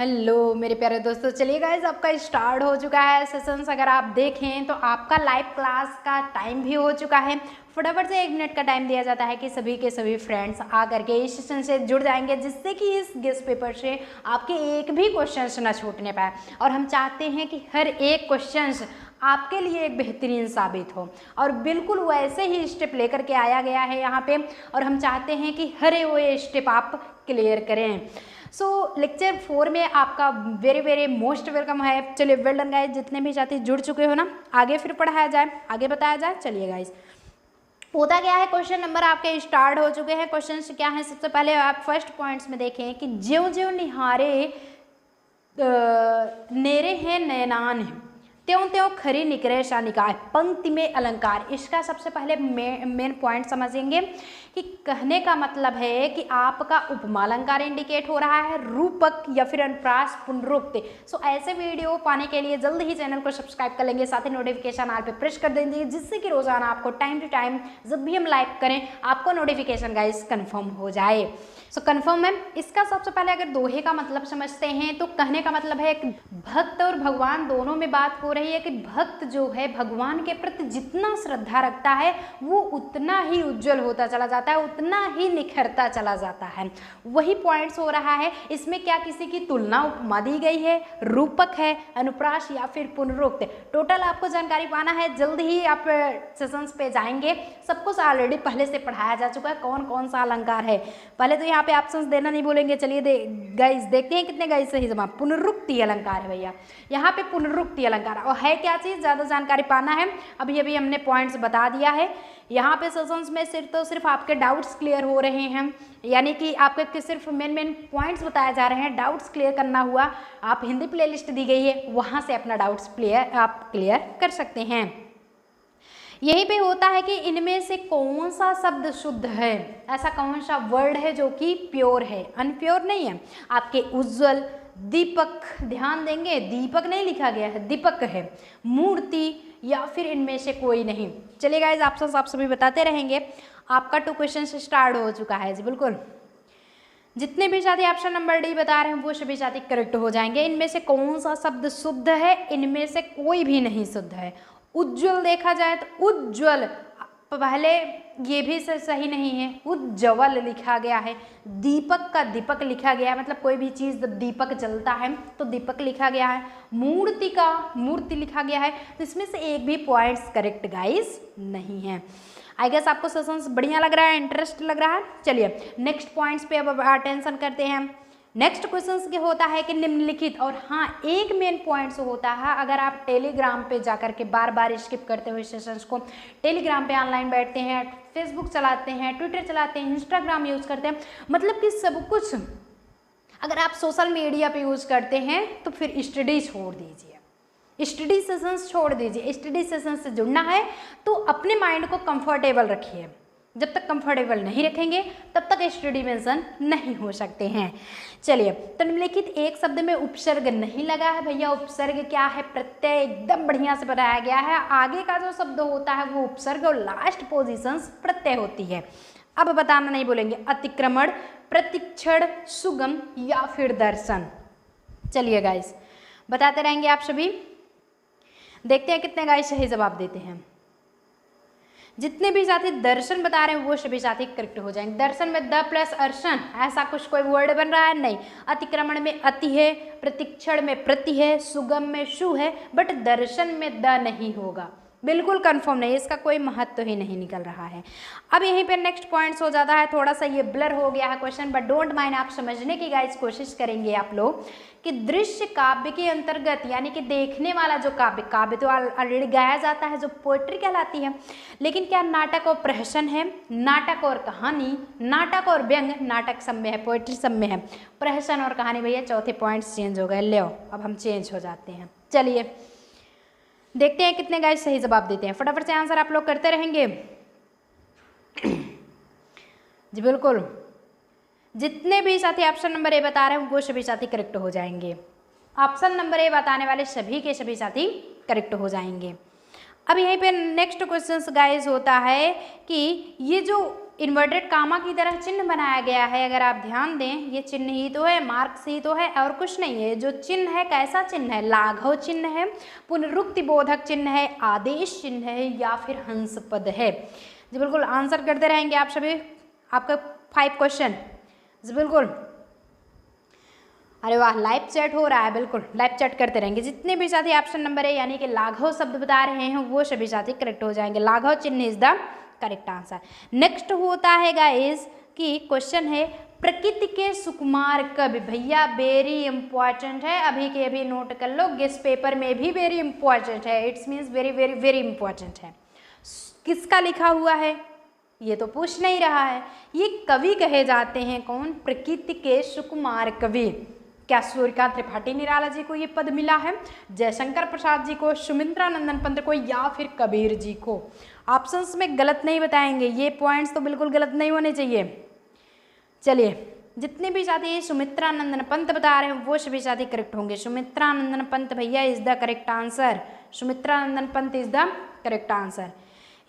Hello मेरे प्यारे दोस्तों, चलिए गाइज आपका स्टार्ट हो चुका है सेशंस। अगर आप देखें तो आपका लाइव क्लास का टाइम भी हो चुका है। फटाफट से 1 मिनट का टाइम दिया जाता है कि सभी के सभी फ्रेंड्स आ करके इस सेशन से जुड़ जाएंगे, जिससे कि इस गेस्ट पेपर से आपके एक भी क्वेश्चन ना छूटने पाए। और हम चाहते हैं कि हर एक क्वेश्चन आपके लिए एक बेहतरीन साबित हो, और बिल्कुल वैसे ही स्टेप लेकर के आया गया है यहाँ पे। और हम चाहते हैं कि हर वो स्टेप आप क्लियर करें। सो लेक्चर 4 में आपका वेरी मोस्ट वेलकम है। चलिए वेल डन गाइस, जितने भी साथी जुड़ चुके हो ना, आगे फिर पढ़ाया जाए, आगे बताया जाए। चलिए गाइस, होता क्या है, क्वेश्चन नंबर आपके स्टार्ट हो चुके हैं। क्वेश्चन क्या है, सबसे पहले आप फर्स्ट पॉइंट्स में देखें कि ज्यों ज्यों निहारे नेरे हैं नयनान, त्यों त्यों खरी निकरे शानिकाय, पंक्ति में अलंकार। इसका सबसे पहले मेन पॉइंट समझेंगे कि कहने का मतलब है कि आपका उपमा अलंकार इंडिकेट हो रहा है, रूपक या फिर अनुप्रास पुनरुक्ति। सो ऐसे वीडियो पाने के लिए जल्द ही चैनल को सब्सक्राइब कर लेंगे, साथ ही नोटिफिकेशन आल पे प्रेस कर देंगे, जिससे कि रोजाना आपको टाइम टू टाइम जब भी हम लाइव करें आपको नोटिफिकेशन गाइस कंफर्म हो जाए। सो कंफर्म है। इसका सबसे पहले अगर दोहे का मतलब समझते हैं तो कहने का मतलब है कि भक्त और भगवान दोनों में बात हो रही है कि भक्त जो है भगवान के प्रति जितना श्रद्धा रखता है वो उतना ही उज्जवल होता चला जाता है, उतना ही निखरता चला जाता है। वही पॉइंट्स हो रहा है। इसमें क्या किसी की तुलना उपमा दी गई है, रूपक है, अनुप्रास या फिर पुनरुक्त। टोटल आपको जानकारी पाना है, जल्द ही आप सेशंस पे जाएंगे। सब कुछ ऑलरेडी पहले से पढ़ाया जा चुका है, कौन कौन सा अलंकार है। पहले तो यहाँ पे ऑप्शंस देना नहीं भूलेंगे। चलिए गाइस देखते हैं कितने गाइस सही जवाब। पुनरुक्ति अलंकार है भैया, यहाँ पे पुनरुक्ति अलंकार। और है क्या चीज़, ज़्यादा जानकारी पाना है, अभी हमने पॉइंट्स बता दिया है। यहाँ पे सेशंस में सिर्फ आपके डाउट्स क्लियर हो रहे हैं, यानी कि आपके सिर्फ मेन पॉइंट्स बताए जा रहे हैं। डाउट्स क्लियर करना हुआ, आप हिंदी प्लेलिस्ट दी गई है, वहाँ से अपना डाउट्स आप क्लियर कर सकते हैं। यहीं पे होता है कि इनमें से कौन सा शब्द शुद्ध है, ऐसा कौन सा वर्ड है जो कि प्योर है, अनप्योर नहीं है। आपके उज्जवल, दीपक, ध्यान देंगे दीपक नहीं लिखा गया है, दीपक है, मूर्ति, या फिर इनमें से कोई नहीं। चलिए गाइस, ऑप्शंस आप सभी बताते रहेंगे। आपका 2 क्वेश्चन स्टार्ट हो चुका है जी। बिल्कुल जितने भी साथी ऑप्शन नंबर डी बता रहे हैं वो सभी साथी करेक्ट हो जाएंगे। इनमें से कौन सा शब्द शुद्ध है, इनमें से कोई भी नहीं शुद्ध है। उज्ज्वल देखा जाए तो उज्ज्वल, पहले ये भी सही नहीं है, उज्ज्वल लिखा गया है। दीपक का दीपक लिखा गया है, मतलब कोई भी चीज़ जब दीपक जलता है तो दीपक लिखा गया है। मूर्ति का मूर्ति लिखा गया है। तो इसमें से एक भी पॉइंट्स करेक्ट गाइस नहीं है। आई गेस आपको सेशंस बढ़िया लग रहा है, इंटरेस्ट लग रहा है। चलिए नेक्स्ट पॉइंट्स पे अब अटेंशन करते हैं। नेक्स्ट क्वेश्चन के होता है कि निम्नलिखित, और हाँ एक मेन पॉइंट्स होता है, अगर आप टेलीग्राम पे जाकर के बार स्किप करते हुए सेशंस को, टेलीग्राम पे ऑनलाइन बैठते हैं, फेसबुक चलाते हैं, ट्विटर चलाते हैं, इंस्टाग्राम यूज़ करते हैं, मतलब कि सब कुछ अगर आप सोशल मीडिया पे यूज़ करते हैं तो फिर स्टडी छोड़ दीजिए, स्टडी सेशंस छोड़ दीजिए। स्टडी सेशन से जुड़ना है तो अपने माइंड को कंफर्टेबल रखिए। जब तक कंफर्टेबल नहीं रखेंगे तब तक स्टडी मेंशन नहीं हो सकते हैं। चलिए, तो निम्नलिखित एक शब्द में उपसर्ग नहीं लगा है भैया। उपसर्ग क्या है, प्रत्यय, एकदम बढ़िया से बताया गया है। आगे का जो शब्द होता है वो उपसर्ग और लास्ट पोजीशंस प्रत्यय होती है। अब बताना नहीं बोलेंगे, अतिक्रमण, प्रतिक्षण, सुगम या फिर दर्शन। चलिए गाइस बताते रहेंगे आप सभी, देखते हैं कितने गाइस सही जवाब देते हैं। जितने भी साथी दर्शन बता रहे हैं वो सभी साथी करेक्ट हो जाएंगे। दर्शन में द प्लस अर्शन, ऐसा कुछ कोई वर्ड बन रहा है नहीं। अतिक्रमण में अति है, प्रतिक्षण में प्रति है, सुगम में सु है, बट दर्शन में द नहीं होगा। बिल्कुल कंफर्म नहीं, इसका कोई महत्व ही नहीं निकल रहा है। अब यहीं पे नेक्स्ट पॉइंट्स हो जाता है, थोड़ा सा ये ब्लर हो गया है क्वेश्चन, बट डोंट माइंड, आप समझने की गाइस कोशिश करेंगे आप लोग कि दृश्य काव्य के अंतर्गत, यानी कि देखने वाला जो काव्य, काव्य तो ऑलरेडी गाया जाता है जो पोएट्री कहलाती है, लेकिन क्या नाटक और प्रहसन है, नाटक और कहानी, नाटक और व्यंग, नाटक सब में है, पोएट्री सब में है, प्रहसन और कहानी भैया चौथे पॉइंट्स चेंज हो गए। ले अब हम चेंज हो जाते हैं। चलिए देखते हैं कितने गाइस सही जवाब देते हैं। फटाफट से आंसर आप लोग करते रहेंगे जी। बिल्कुल जितने भी साथी ऑप्शन नंबर ए बता रहे हैं वो सभी साथी करेक्ट हो जाएंगे। ऑप्शन नंबर ए बताने वाले सभी के सभी साथी करेक्ट हो जाएंगे। अब यहीं पे नेक्स्ट क्वेश्चन गाइस होता है कि ये जो इन्वर्टेड कामा की तरह चिन्ह बनाया गया है, अगर आप ध्यान दें, ये चिन्ह ही तो है, मार्क्स ही तो है और कुछ नहीं है। जो चिन्ह है कैसा चिन्ह है? लाघव चिन्ह है, पुनरुक्ति बोधक चिन्ह है, आदेश चिन्ह है या फिर हंस पद है। जी बिल्कुल, आंसर करते रहेंगे आप सभी। आपका 5 क्वेश्चन जी बिल्कुल। अरे वाह, लाइव चैट हो रहा है, बिल्कुल लाइव चैट करते रहेंगे। जितने भी साथी ऑप्शन नंबर है यानी कि लाघव शब्द बता रहे हैं वो सभी साथी करेक्ट हो जाएंगे। लाघव चिन्ह is the correct answer. Next होता है गाइस कि क्वेश्चन है प्रकृति के सुकुमार कवि। भैया वेरी इंपॉर्टेंट है, अभी के अभी नोट कर लो, गेस्ट पेपर में भी वेरी इंपॉर्टेंट है, it's means very very very important है। किसका लिखा हुआ है ये तो पूछ नहीं रहा है। ये कवि कहे जाते हैं कौन? प्रकृति के सुकुमार कवि। क्या सूर्यकांत त्रिपाठी निराला जी को ये पद मिला है, जयशंकर प्रसाद जी को, सुमित्रा नंदन पंत को या फिर कबीर जी को? ऑप्शंस में गलत नहीं बताएंगे, ये पॉइंट्स तो बिल्कुल गलत नहीं होने चाहिए। चलिए, जितने भी साथी सुमित्रा नंदन पंत बता रहे हैं वो सभी साथी करेक्ट होंगे। सुमित्रा नंदन पंत भैया is the correct answer. Sumitra Nandan Pant is the correct answer.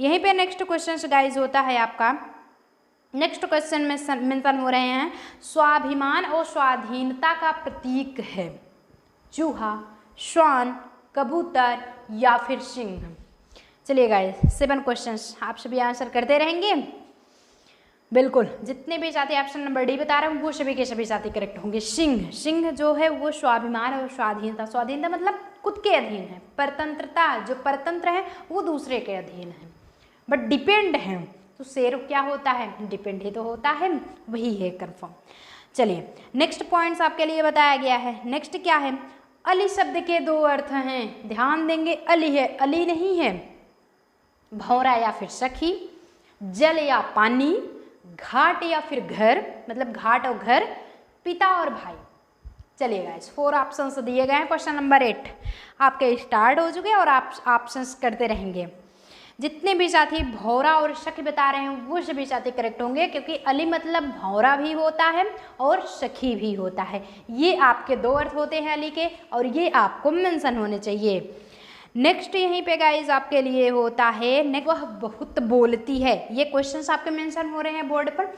यहीं पे नेक्स्ट क्वेश्चन गाइज होता है आपका, नेक्स्ट क्वेश्चन में मेंशन हो रहे हैं स्वाभिमान और स्वाधीनता का प्रतीक है चूहा, श्वान, कबूतर या फिर सिंह। चलिए गाइस, 7 क्वेश्चंस आप सभी आंसर करते रहेंगे। बिल्कुल, जितने भी साथी ऑप्शन नंबर डी बता रहे हैं वो सभी के सभी साथी करेक्ट होंगे। सिंह, सिंह जो है वो स्वाभिमान और स्वाधीनता, स्वाधीनता मतलब खुद के अधीन है, परतंत्रता, जो परतंत्र है वो दूसरे के अधीन है, बट डिपेंड है। तो शेर क्या होता है? डिपेंड ही तो होता है, वही है कंफर्म। चलिए, नेक्स्ट पॉइंट्स आपके लिए बताया गया है। नेक्स्ट क्या है? अली शब्द के 2 अर्थ हैं, ध्यान देंगे। अली है, अली नहीं है, भौरा या फिर सखी, जल या पानी, घाट या फिर घर, मतलब घाट और घर, पिता और भाई। चलिए गाइस, 4 ऑप्शंस दिए गए हैं। क्वेश्चन नंबर 8 आपके स्टार्ट हो चुके हैं और आप ऑप्शंस करते रहेंगे। जितने भी साथी भौरा और सखी बता रहे हैं वो सभी साथी करेक्ट होंगे, क्योंकि अली मतलब भौरा भी होता है और सखी भी होता है। ये आपके 2 अर्थ होते हैं अली के और ये आपको मेंशन होने चाहिए। नेक्स्ट यहीं पे गाइज आपके लिए होता है वह बहुत बोलती है। ये क्वेश्चंस आपके मेंशन हो रहे हैं बोर्ड पर।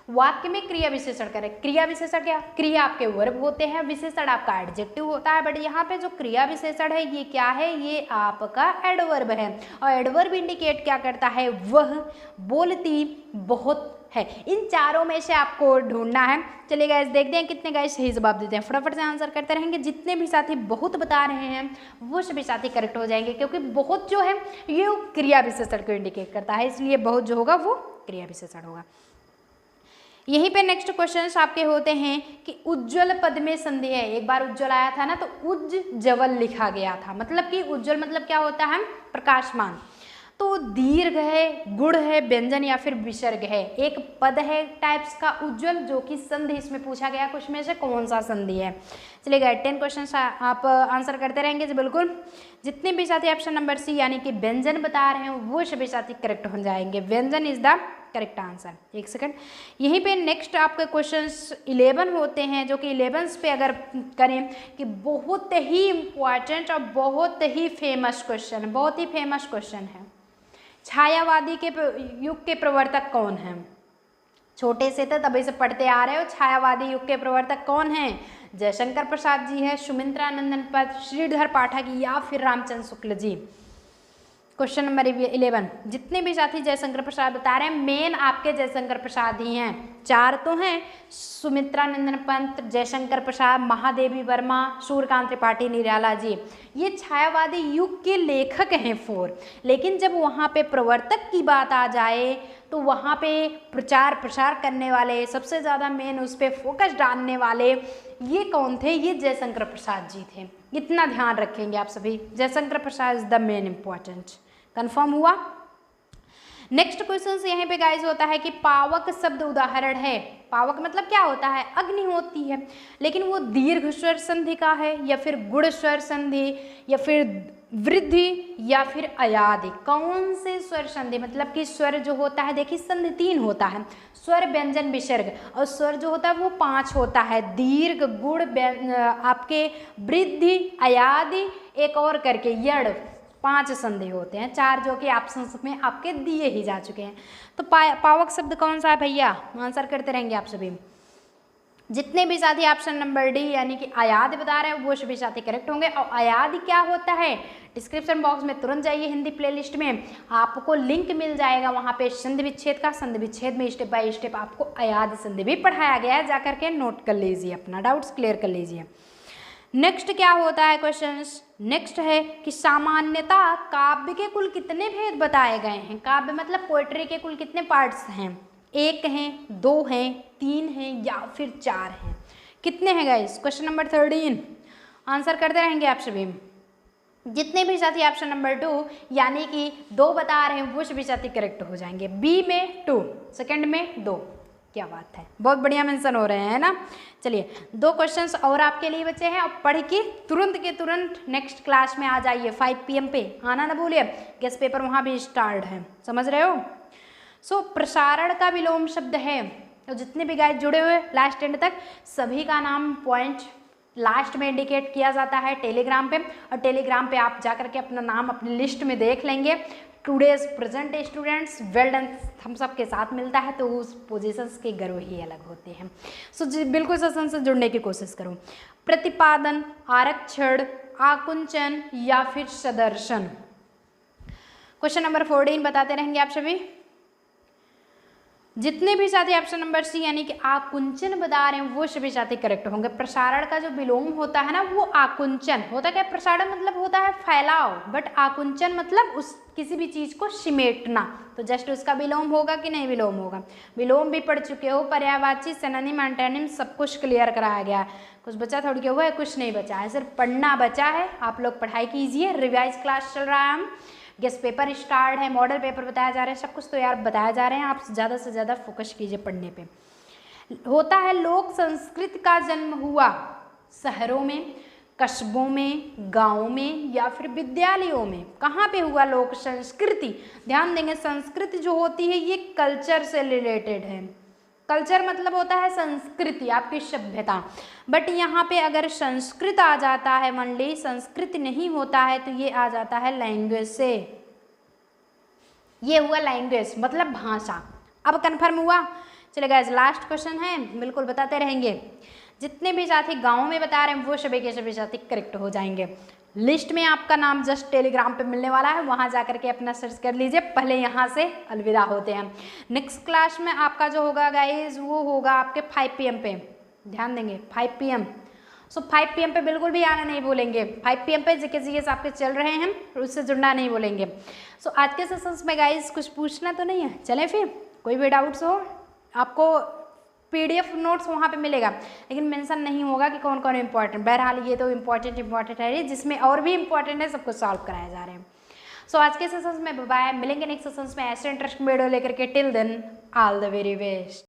वाक्य में क्रिया विशेषण करें। क्रिया विशेषण क्या? क्रिया आपके वर्ब होते हैं, विशेषण आपका एडजेक्टिव होता है, बट यहाँ पे जो क्रिया विशेषण है ये क्या है? ये आपका एडवर्ब है। और एडवर्ब इंडिकेट क्या करता है? वह, बोलती, बहुत है। इन चारों में से आपको ढूंढना है। चलिए गाइस, देखते हैं कितने गाइस सही जवाब देते हैं। फटाफट से आंसर करते रहेंगे। जितने भी साथी बहुत बता रहे हैं वो सभी साथी करेक्ट हो जाएंगे, क्योंकि बहुत जो है ये क्रिया विशेषण को इंडिकेट करता है, इसलिए बहुत जो होगा वो क्रिया विशेषण होगा। यहीं पे नेक्स्ट क्वेश्चन आपके होते हैं कि उज्ज्वल पद में संधि है। एक बार उज्ज्वल आया था ना, तो उज्ज्वल लिखा गया था, मतलब कि उज्ज्वल मतलब क्या होता है? प्रकाशमान। तो दीर्घ है, गुण है, व्यंजन या फिर विसर्ग है। एक पद है टाइप्स का उज्ज्वल, जो कि संधि इसमें पूछा गया कुछ में से कौन सा संधि है। चलिए गाइस, 10 क्वेश्चन आप आंसर करते रहेंगे जी बिल्कुल। जितने भी साथी ऑप्शन नंबर सी यानी कि व्यंजन बता रहे हैं वो सभी साथी करेक्ट हो जाएंगे। व्यंजन इज द करेक्ट आंसर। एक सेकंड, यहीं पे नेक्स्ट आपके क्वेश्चंस 11 होते हैं, जो कि 11 पे अगर करें कि बहुत ही इम्पॉर्टेंट और बहुत ही फेमस क्वेश्चन, बहुत ही फेमस क्वेश्चन है। छायावादी के युग के प्रवर्तक कौन हैं? छोटे से थे तभी से पढ़ते आ रहे हो। छायावादी युग के प्रवर्तक कौन हैं? जयशंकर प्रसाद जी है, सुमित्रा नंदन पंत, श्रीधर पाठक या फिर रामचंद्र शुक्ल जी। क्वेश्चन नंबर 11, जितने भी साथी जयशंकर प्रसाद बता रहे हैं, मेन आपके जयशंकर प्रसाद ही हैं। 4 तो हैं, सुमित्रा नंदन पंत, जयशंकर प्रसाद, महादेवी वर्मा, सूर्यकांत त्रिपाठी निराला जी। ये छायावादी युग के लेखक हैं 4, लेकिन जब वहाँ पे प्रवर्तक की बात आ जाए तो वहाँ पे प्रचार प्रसार करने वाले, सबसे ज़्यादा मेन उस पर फोकस डालने वाले ये कौन थे? ये जयशंकर प्रसाद जी थे। इतना ध्यान रखेंगे आप सभी। Jaishankar Prasad is the main important. Confirm हुआ? नेक्स्ट क्वेश्चन से यहाँ पे गाइज होता है कि पावक शब्द उदाहरण है। पावक मतलब क्या होता है? अग्नि होती है, लेकिन वो दीर्घ स्वर संधि का है या फिर गुण स्वर संधि या फिर वृद्धि या फिर अयादि। कौन से स्वर संधि? मतलब कि स्वर जो होता है, देखिए संधि 3 होता है, स्वर, व्यंजन, विसर्ग, और स्वर जो होता है वो 5 होता है। दीर्घ, गुण, आपके वृद्धि, अयादि, एक और करके यड़, 5 संधि होते हैं, 4 जो कि ऑप्शंस में आपके दिए ही जा चुके हैं। तो पावक शब्द कौन सा है भैया, आंसर करते रहेंगे आप सभी। जितने भी साथी ऑप्शन नंबर डी यानी कि अयाद बता रहे हैं वो सभी साथी करेक्ट होंगे। और अयाद क्या होता है, डिस्क्रिप्शन बॉक्स में तुरंत जाइए, हिंदी प्लेलिस्ट में आपको लिंक मिल जाएगा, वहाँ पे संधि विच्छेद का, संधि विच्छेद में स्टेप बाय स्टेप आपको अयाद संधि भी पढ़ाया गया है, जाकर के नोट कर लीजिए, अपना डाउट्स क्लियर कर लीजिए। नेक्स्ट क्या होता है क्वेश्चंस, नेक्स्ट है कि सामान्यतः काव्य के कुल कितने भेद बताए गए हैं। काव्य मतलब पोएट्री के कुल कितने पार्ट्स हैं, 1 हैं, 2 हैं, 3 हैं या फिर 4 हैं, कितने हैं गाइस। क्वेश्चन नंबर 13 आंसर करते रहेंगे आप सभी। जितने भी साथी ऑप्शन नंबर 2 यानी कि 2 बता रहे हैं वो सभी साथी करेक्ट हो जाएंगे। बी में 2, सेकंड में 2, क्या बात है, बहुत बढ़िया मेंशन हो रहे हैं ना। चलिए 2 क्वेश्चंस और आपके लिए बचे हैं, और पढ़ के तुरंत के तुरंत नेक्स्ट क्लास में आ जाइए 5 PM पे, आना ना भूलिए, गेस्ट पेपर वहाँ भी स्टार्ट है, समझ रहे हो। सो प्रसारण का विलोम शब्द है, तो जितने भी गाइस जुड़े हुए लास्ट एंड तक सभी का नाम पॉइंट लास्ट में इंडिकेट किया जाता है टेलीग्राम पे, और टेलीग्राम पे आप जाकर के अपना नाम अपनी लिस्ट में देख लेंगे। Today's present students well done हम सब के साथ मिलता है, तो उस पोजीशंस के गर्व ही अलग होते हैं। सो बिल्कुल सेशन से जुड़ने की कोशिश करो। प्रतिपादन, आरक्षण, आकुंचन या फिर सदर्शन। क्वेश्चन नंबर 14 बताते रहेंगे आप सभी। जितने भी साथी ऑप्शन नंबर सी यानी कि आकुंचन बता रहे हैं वो सभी साथी करेक्ट होंगे। प्रसारण का जो विलोम होता है ना वो आकुंचन होता है। क्या प्रसारण मतलब होता है फैलाव, बट आकुंचन मतलब उस किसी भी चीज को सिमेटना, तो जस्ट उसका विलोम होगा कि नहीं विलोम होगा। विलोम भी पढ़ चुके हो, पर्यायवाची, सिनोनिम, एंटोनिम सब कुछ क्लियर कराया गया है। कुछ बचा थोड़ी क्या हुआ है, कुछ नहीं बचा है, सिर्फ पढ़ना बचा है। आप लोग पढ़ाई कीजिए, रिवाइज क्लास चल रहा है, हम गेस्ट पेपर स्टार्ट है, मॉडल पेपर बताया जा रहे हैं, सब कुछ तो यार बताया जा रहे हैं। आप ज़्यादा से ज़्यादा फोकस कीजिए पढ़ने पे। होता है लोक संस्कृति का जन्म हुआ शहरों में, कस्बों में, गाँव में या फिर विद्यालयों में। कहाँ पे हुआ लोक संस्कृति, ध्यान देंगे संस्कृति जो होती है ये कल्चर से रिलेटेड है। कल्चर मतलब होता है संस्कृति, आपकी सभ्यता, बट यहाँ पे अगर संस्कृत आ जाता है मंडली, संस्कृत नहीं होता है तो ये आ जाता है लैंग्वेज से। ये हुआ लैंग्वेज मतलब भाषा। अब कंफर्म हुआ। चलिए गाइस लास्ट क्वेश्चन है, बिल्कुल बताते रहेंगे। जितने भी साथी गाँव में बता रहे हैं वो सभी के सभी साथी करेक्ट हो जाएंगे। लिस्ट में आपका नाम जस्ट टेलीग्राम पे मिलने वाला है, वहाँ जाकर के अपना सर्च कर लीजिए। पहले यहाँ से अलविदा होते हैं। नेक्स्ट क्लास में आपका जो होगा गाइज वो होगा आपके 5 PM पे, ध्यान देंगे 5 PM। सो 5 PM पे बिल्कुल भी आना नहीं भूलेंगे। 5 PM पे जीके आपके चल रहे हैं, उससे जुड़ना नहीं भूलेंगे। सो आज के सेशंस में गाइज कुछ पूछना तो नहीं है, चलें फिर। कोई भी डाउट्स हो आपको PDF नोट्स वहाँ पे मिलेगा, लेकिन मेंशन नहीं होगा कि कौन कौन इंपॉर्टेंट। बहरहाल ये तो इंपॉर्टेंट है, जिसमें और भी इंपॉर्टेंट है सबको सॉल्व कराया जा रहे हैं। सो आज के सेशंस में बाय, मिलेंगे नेक्स्ट सेशंस में ऐसे इंटरेस्टिंग वीडियो लेकर के। Till then all the very best.